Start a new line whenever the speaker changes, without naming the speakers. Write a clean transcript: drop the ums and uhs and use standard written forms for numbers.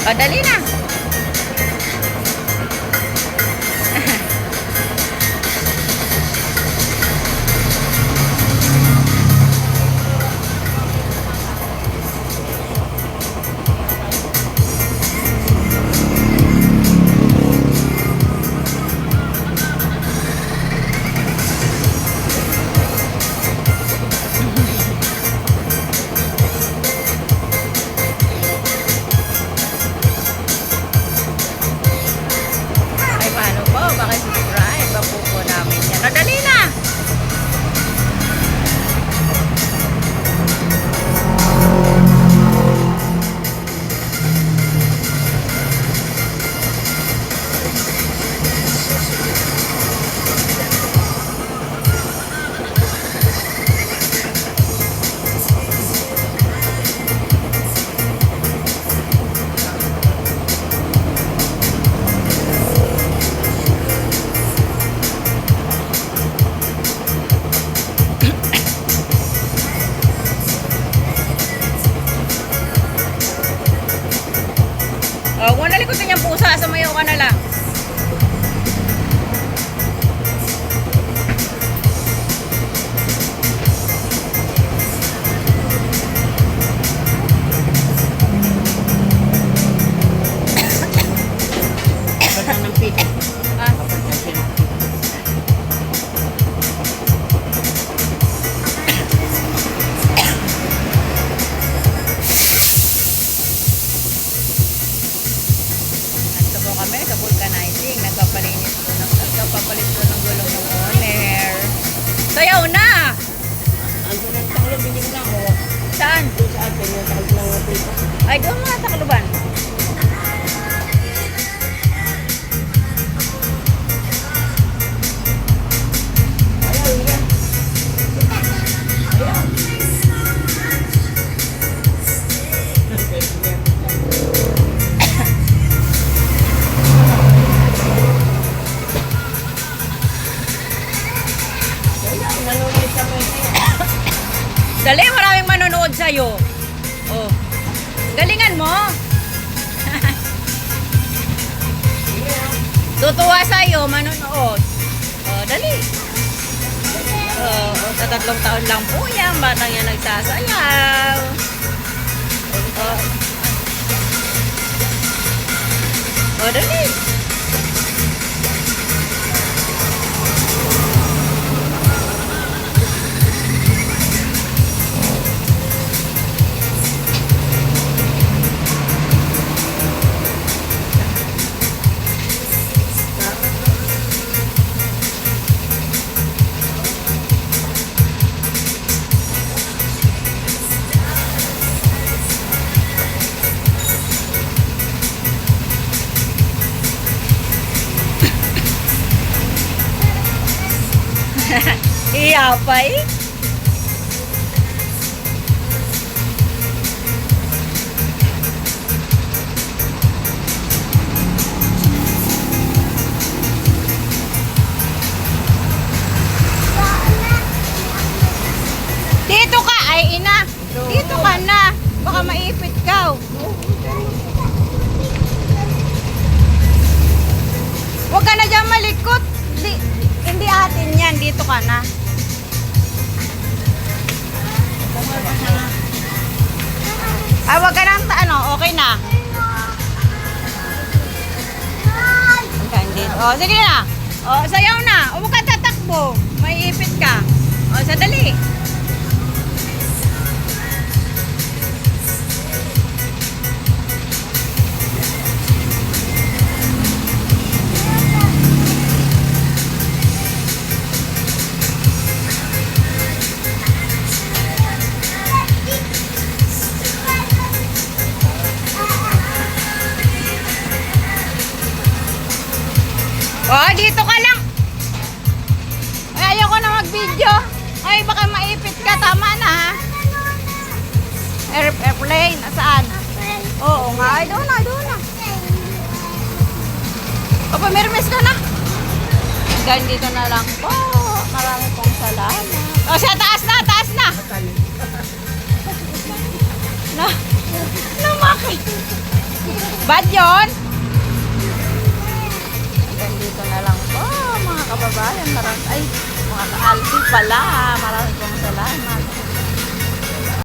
O, dali na. Ay, paano po? Subscribe pa po namin yan. O, dali na. O, kung nalikutin niyang pusa, sumayaw ka na lang.
Ng pito.
Ah, nandito po kami sa vulcanizing. Nagpapalit po ng gulong ng owner. Sayaw na!
Andun ang taklo, binigyan na ako.
Saan?
Doon sa atin, yung taklo ng pito.
Ay, doon mga takluban.
Ayaw, yan. Ayaw. Ayaw, nanonood sa mga
Dali, maraming manonood sa'yo. Oh. Galingan mo. Tutuwa sa'yo, manonood. Oh, dali. Oh, sa 3 taon lang po yan, batang yan nagsasayaw. Oh. Oh, dali. Iyapay. Dito ka, ay ina. Dito ka na. Baka maipit ka. Huwag ka na dyan malikot. Hindi atin yan. Dito ka na. Ay, huwag ka nang okay na. Hanggang dito. O, sige na. O, sayaw na. O, huwag ka tatakbo. Maiipit ka. O, sadali. Oh, dito ka lang. Ay, ayoko na mag-video. Ay, baka maipit ka. Tama na, ha? Airplane. Saan? Oo nga. Ay, doon na, doon na. O, pamirmis ka na. Hanggang dito na lang po. Marami pong salamat. O, siya, taas na, taas na. Na, namakit. Bad yun? Hanggang dito na lang po mga kababayan. Ay, mga ka-alfi pala. Maraming pong salamat.